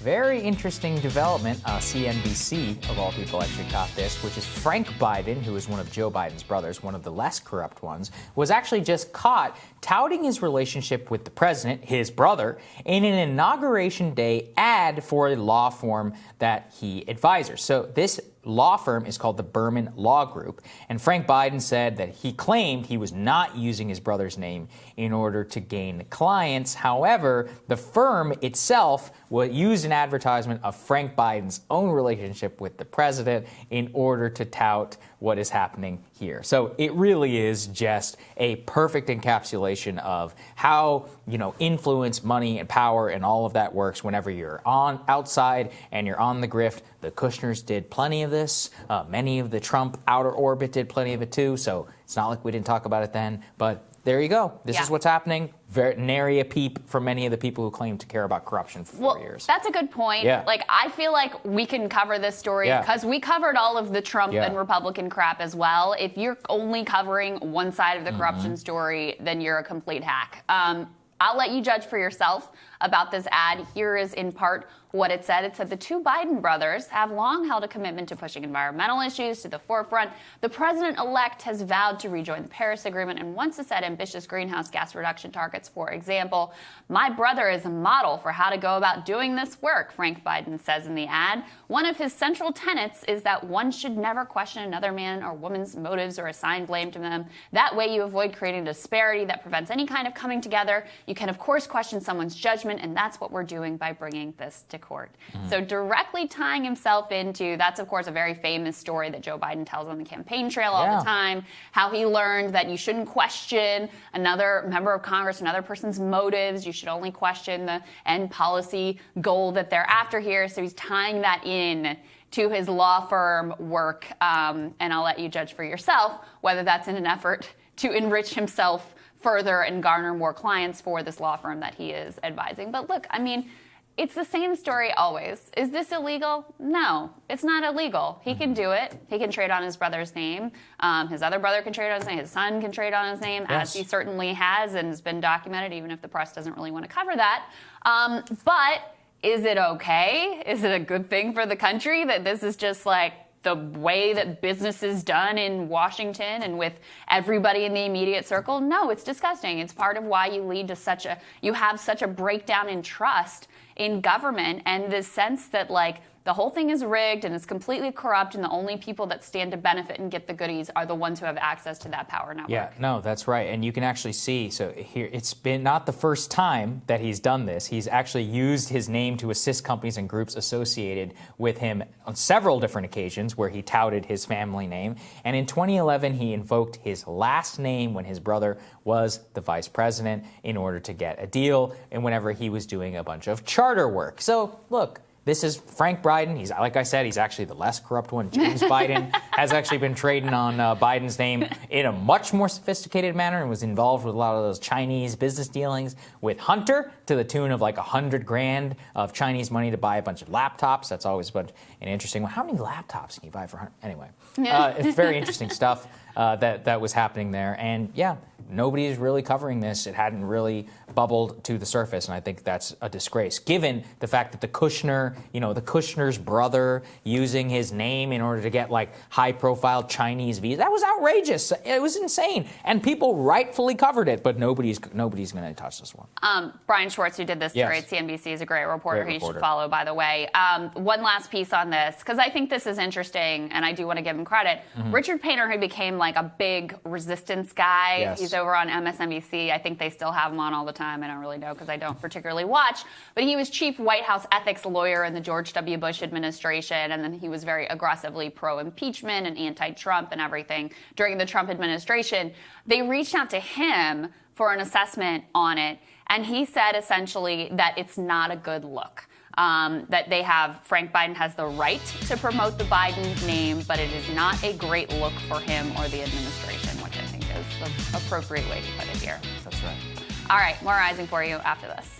Very interesting development. CNBC, of all people, actually caught this, which is Frank Biden, who is one of Joe Biden's brothers, one of the less corrupt ones, was actually just caught touting his relationship with the president, his brother, in an Inauguration Day ad for a law firm that he advises. So this law firm is called the Berman Law Group, and Frank Biden said that he claimed he was not using his brother's name in order to gain clients. However, the firm itself will use an advertisement of Frank Biden's own relationship with the president in order to tout what is happening here. So it really is just a perfect encapsulation of how, influence, money, and power and all of that works whenever you're outside and you're on the grift. The Kushners did plenty of this. Many of the Trump outer orbit did plenty of it too. So it's not like we didn't talk about it then. But there you go. This is what's happening. Nary a peep for many of the people who claim to care about corruption for 4 years. That's a good point. Yeah. I feel like we can cover this story because we covered all of the Trump and Republican crap as well. If you're only covering one side of the corruption story, then you're a complete hack. I'll let you judge for yourself about this ad. Here is in part what it said. It said the two Biden brothers have long held a commitment to pushing environmental issues to the forefront. The president-elect has vowed to rejoin the Paris Agreement and wants to set ambitious greenhouse gas reduction targets. For example, my brother is a model for how to go about doing this work, Frank Biden says in the ad. One of his central tenets is that one should never question another man or woman's motives or assign blame to them. That way you avoid creating a disparity that prevents any kind of coming together. You can, of course, question someone's judgment, and that's what we're doing by bringing this to court. So directly tying himself into, that's of course a very famous story that Joe Biden tells on the campaign trail all the time, how he learned that you shouldn't question another member of Congress, another person's motives. You should only question the end policy goal that they're after here. So he's tying that in to his law firm work. And I'll let you judge for yourself whether that's in an effort to enrich himself further and garner more clients for this law firm that he is advising. But look, it's the same story always. Is this illegal? No, it's not illegal. He can do it. He can trade on his brother's name. His other brother can trade on his name. His son can trade on his name, as he certainly has and has been documented, even if the press doesn't really want to cover that. But is it okay? Is it a good thing for the country that this is just like the way that business is done in Washington and with everybody in the immediate circle? No, it's disgusting. It's part of why you have such a breakdown in trust in government, and this sense that the whole thing is rigged and it's completely corrupt, and the only people that stand to benefit and get the goodies are the ones who have access to that power network. Yeah, no, that's right. And you can actually see, so here, it's been not the first time that he's done this. He's actually used his name to assist companies and groups associated with him on several different occasions where he touted his family name. And in 2011, he invoked his last name when his brother was the vice president in order to get a deal, and whenever he was doing a bunch of charter work. So, look, this is Frank Biden. He's, like I said, he's actually the less corrupt one. James Biden has actually been trading on Biden's name in a much more sophisticated manner and was involved with a lot of those Chinese business dealings with Hunter to the tune of like $100,000 of Chinese money to buy a bunch of laptops. That's always an interesting one. How many laptops can you buy for $100? Anyway, it's very interesting stuff that was happening there. And yeah, nobody is really covering this. It hadn't really bubbled to the surface, and I think that's a disgrace, given the fact that the Kushner's brother using his name in order to get high-profile Chinese visas. That was outrageous. It was insane, and people rightfully covered it, but nobody's going to touch this one. Brian Schwartz, who did this story at CNBC, is a great reporter who you should follow, by the way. One last piece on this, because I think this is interesting, and I do want to give him credit. Richard Painter, who became a big resistance guy. He's over on MSNBC. I think they still have him on all the time. I don't really know because I don't particularly watch. But he was chief White House ethics lawyer in the George W. Bush administration, and then he was very aggressively pro-impeachment and anti-Trump and everything during the Trump administration. They reached out to him for an assessment on it, and he said essentially that it's not a good look. That Frank Biden has the right to promote the Biden name, but it is not a great look for him or the administration, which I think is the appropriate way to put it here. That's right. All right, more Rising for you after this.